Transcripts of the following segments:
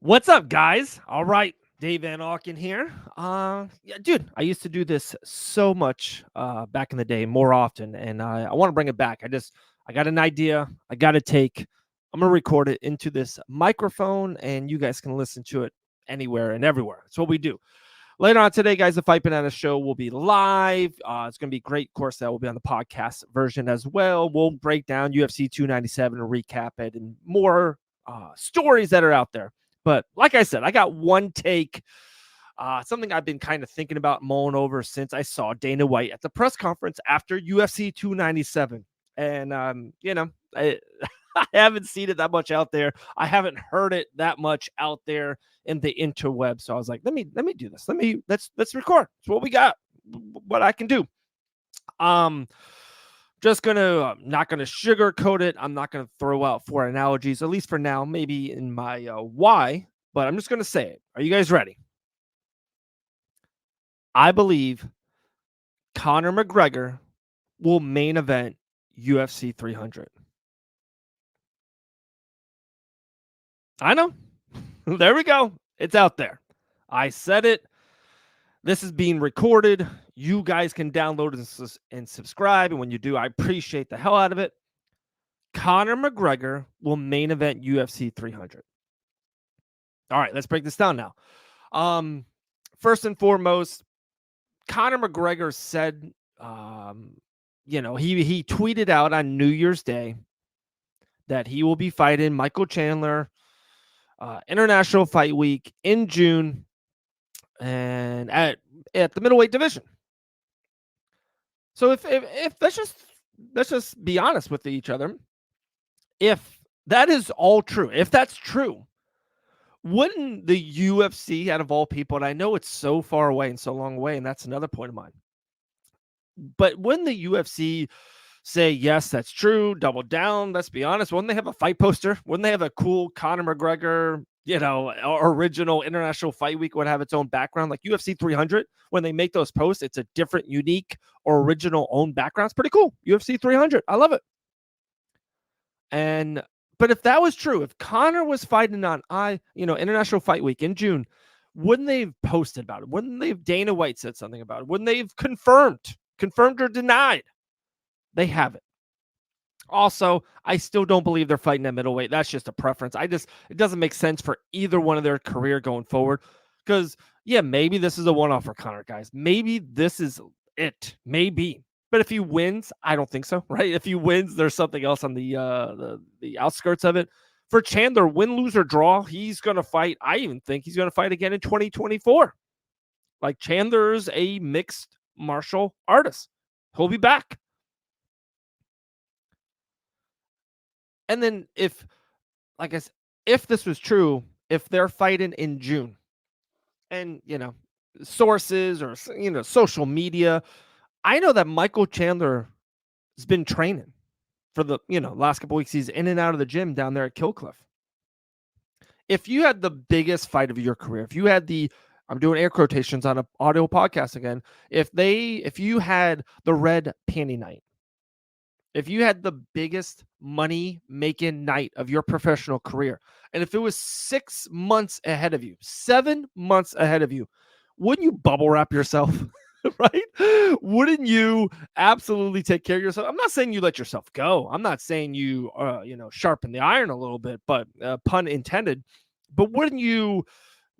What's up, guys? All right, Dave Van Auken here. Yeah, dude, I used to do this so much back in the day, more often, and I want to bring it back. I got an idea. I got to take. I'm gonna record it into this microphone, and you guys can listen to it anywhere and everywhere. That's what we do. Later on today, guys, the Fight Banana Show will be live. It's going to be great. Of course, that will be on the podcast version as well. We'll break down UFC 297 and recap it and more stories that are out there. But like I said, I got one take, something I've been kind of thinking about, mulling over since I saw Dana White at the press conference after UFC 297. And, I, I haven't seen it that much out there. I haven't heard it that much out there in the interweb. So I was like, let me do this. Let's record. It's what we got, what I can do. Just gonna not gonna sugarcoat it. I'm not gonna throw out four analogies, at least for now, maybe in my why, but I'm just gonna say it. Are you guys ready? I believe Conor McGregor will main event UFC 300. I know. There we go. It's out there. I said it. This is being recorded. You guys can download and subscribe. And when you do, I appreciate the hell out of it. Conor McGregor will main event UFC 300. All right, let's break this down now. First and foremost, Conor McGregor said, he tweeted out on New Year's Day that he will be fighting Michael Chandler, International Fight Week in June, and at the middleweight division. So if let's just be honest with each other. If that is all true, if that's true, wouldn't the UFC, out of all people, and I know it's so far away and so long away, and that's another point of mine, but wouldn't the UFC say, yes, that's true, double down, let's be honest, wouldn't they have a fight poster? Wouldn't they have a cool Conor McGregor, original International Fight Week would have its own background, like UFC 300? When they make those posts, it's a different, unique, or original own background. It's pretty cool. UFC 300. I love it. But if that was true, if Conor was fighting on International Fight Week in June, wouldn't they have posted about it? Wouldn't they have Dana White said something about it? Wouldn't they have confirmed or denied? They haven't. Also, I still don't believe they're fighting at middleweight. That's just a preference. It doesn't make sense for either one of their career going forward. Because, maybe this is a one-off for Conor, guys. Maybe this is it. Maybe. But if he wins, I don't think so, right? If he wins, there's something else on the outskirts of it. For Chandler, win, lose, or draw, he's going to fight. I even think he's going to fight again in 2024. Like, Chandler's a mixed martial artist. He'll be back. And then if this was true, if they're fighting in June, and, sources or, social media, I know that Michael Chandler has been training for the, last couple weeks. He's in and out of the gym down there at Kill Cliff. If you had the biggest fight of your career, if you had I'm doing air quotations on an audio podcast again, if you had the red panty night, if you had the biggest money-making night of your professional career, and if it was 6 months ahead of you, 7 months ahead of you, wouldn't you bubble wrap yourself? Right? Wouldn't you absolutely take care of yourself? I'm not saying you let yourself go. I'm not saying you, sharpen the iron a little bit, but pun intended. But wouldn't you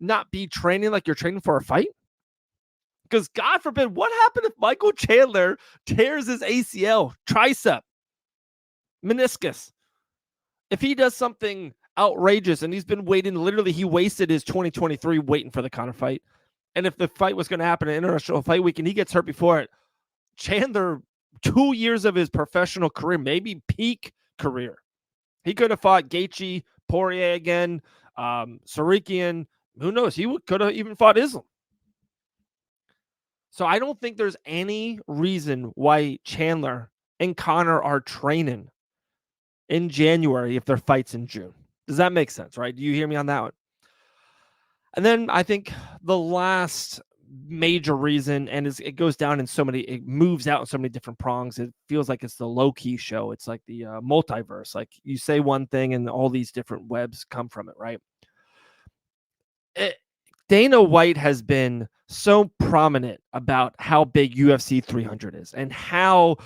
not be training like you're training for a fight? Because God forbid, what happened if Michael Chandler tears his ACL, tricep, meniscus? If he does something outrageous, and he's been waiting, literally, he wasted his 2023 waiting for the Conor fight. And if the fight was going to happen at International Fight Week and he gets hurt before it, Chandler, 2 years of his professional career, maybe peak career, he could have fought Gaethje, Poirier again, Sarikian. Who knows? He could have even fought Islam. So I don't think there's any reason why Chandler and Conor are training in January if their fight's in June. Does that make sense, right? Do you hear me on that one? And then I think the last major reason, and it goes down in so many, it moves out in so many different prongs. It feels like it's the low-key show. It's like the multiverse. Like, you say one thing and all these different webs come from it, right? it, Dana White has been so prominent about how big UFC 300 is and how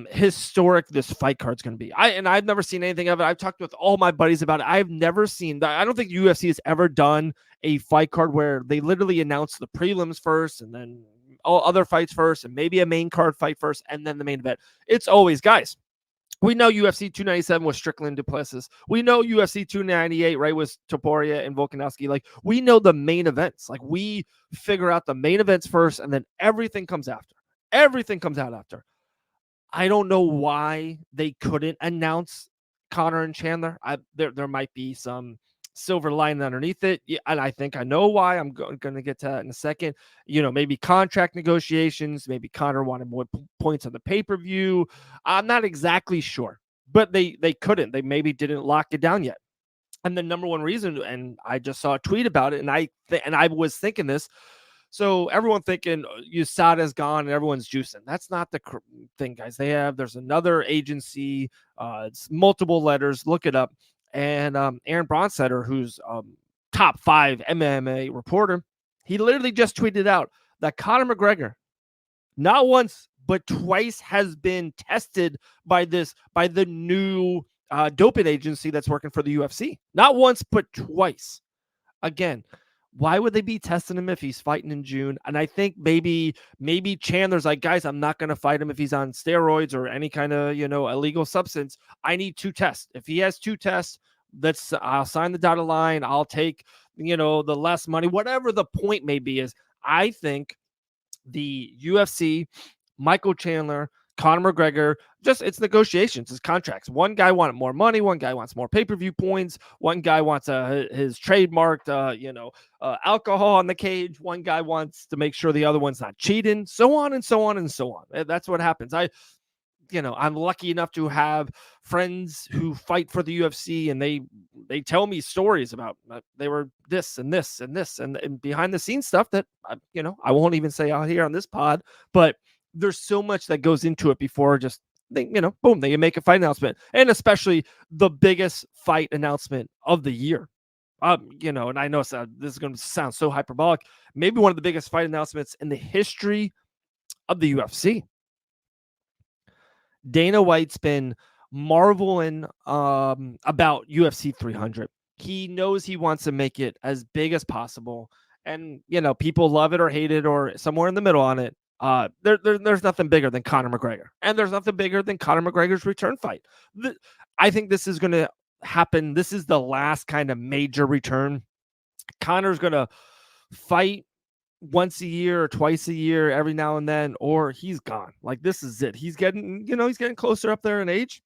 historic this fight card's going to be. I've never seen anything of it. I've talked with all my buddies about it. I've never seen that. I don't think UFC has ever done a fight card where they literally announce the prelims first and then all other fights first and maybe a main card fight first and then the main event. It's always, guys, we know UFC 297 was Strickland Duplessis. We know UFC 298, right, was Topuria and Volkanovski. Like, we know the main events. Like, we figure out the main events first, and then everything comes after. Everything comes out after. I don't know why they couldn't announce Conor and Chandler. There might be some silver lining underneath it, and I think I know why. I'm going to get to that in a second. Maybe contract negotiations. Maybe Conor wanted more points on the pay-per-view. I'm not exactly sure, but they couldn't. They maybe didn't lock it down yet. And the number one reason, and I just saw a tweet about it, and I was thinking this. So everyone thinking USADA's gone and everyone's juicing. That's not the thing, guys. There's another agency. It's multiple letters. Look it up. And Aaron Bronstetter, who's top 5 MMA reporter, he literally just tweeted out that Conor McGregor, not once but twice, has been tested by the new doping agency that's working for the UFC. Not once but twice. Again, why would they be testing him if he's fighting in June? And I think maybe Chandler's like, guys, I'm not going to fight him if he's on steroids or any kind of, illegal substance. I need 2 tests. If he has 2 tests, I'll sign the dotted line. I'll take, the less money, whatever the point may be. Is I think the UFC, Michael Chandler, Conor McGregor, it's negotiations, it's contracts. One guy wanted more money, one guy wants more pay-per-view points, one guy wants his trademarked alcohol on the cage, one guy wants to make sure the other one's not cheating, so on and so on and so on. That's what happens. I'm lucky enough to have friends who fight for the UFC, and they tell me stories about they were this and this and this and behind the scenes stuff that I won't even say out here on this pod, but there's so much that goes into it before just boom, they make a fight announcement, and especially the biggest fight announcement of the year. And I know this is going to sound so hyperbolic, maybe one of the biggest fight announcements in the history of the UFC. Dana White's been marveling about UFC 300. He knows he wants to make it as big as possible, and people love it or hate it or somewhere in the middle on it. There's nothing bigger than Conor McGregor, and there's nothing bigger than Conor McGregor's return fight. I think this is going to happen. This is the last kind of major return. Conor's going to fight once a year or twice a year, every now and then, or he's gone. Like, this is it. He's getting closer up there in age.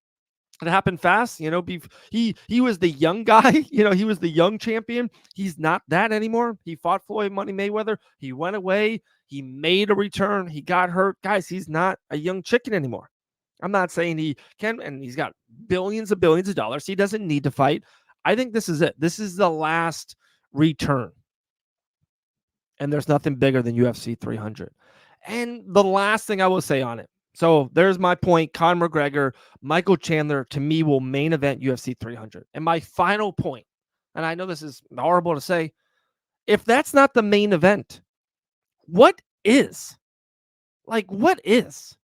It happened fast. He was the young guy. He was the young champion. He's not that anymore. He fought Floyd Money Mayweather. He went away. He made a return. He got hurt. Guys, he's not a young chicken anymore. I'm not saying he can, and he's got billions of dollars. He doesn't need to fight. I think this is it. This is the last return. And there's nothing bigger than UFC 300. And the last thing I will say on it. So there's my point. Conor McGregor, Michael Chandler, to me, will main event UFC 300. And my final point, and I know this is horrible to say, if that's not the main event, what is? Like, what is?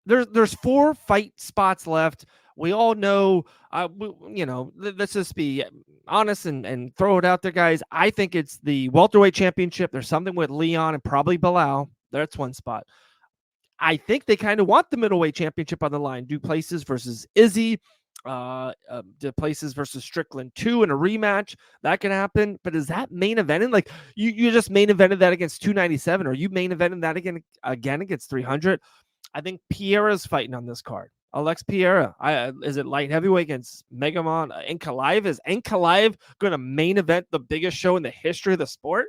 There's 4 fight spots left. We all know, let's just be honest and throw it out there, guys. I think it's the welterweight championship. There's something with Leon and probably Bilal. That's one spot. I think they kind of want the middleweight championship on the line. Duplessis versus Izzy, Duplessis versus Strickland 2 in a rematch. That can happen. But is that main eventing? Like, you just main evented that against 297, or you main evented that again against 300? I think Piera's fighting on this card. Alex Piera. Is it light heavyweight against Megamon Ankalaev? Is Ankalaev going to main event the biggest show in the history of the sport?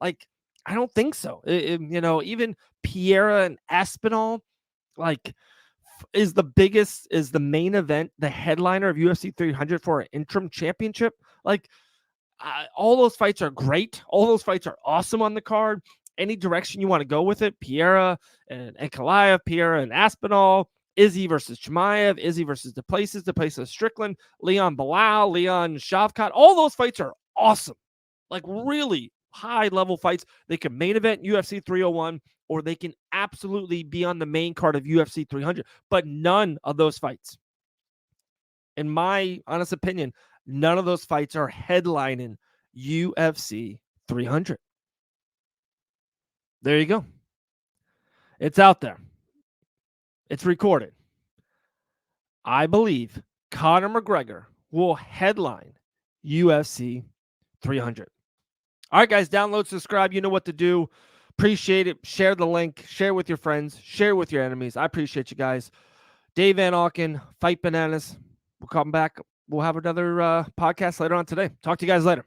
Like, I don't think so. Even Piera and Aspinall, like, is the main event the headliner of UFC 300 for an interim championship? Like, all those fights are great. All those fights are awesome on the card. Any direction you want to go with it, Piera and Ankalaev, Piera and Aspinall, Izzy versus Chimaev, Izzy versus Duplessis Strickland, Leon Bilal, Leon Shavkat. All those fights are awesome. like really high level fights. They can main event UFC 301, or they can absolutely be on the main card of UFC 300. But none of those fights, in my honest opinion, none of those fights are headlining UFC 300. There you go. It's out there. It's recorded. I believe Conor McGregor will headline UFC 300. All right, guys, download, subscribe. You know what to do. Appreciate it. Share the link. Share with your friends. Share with your enemies. I appreciate you guys. Dave Van Auken, Fight Bananas. We'll come back. We'll have another podcast later on today. Talk to you guys later.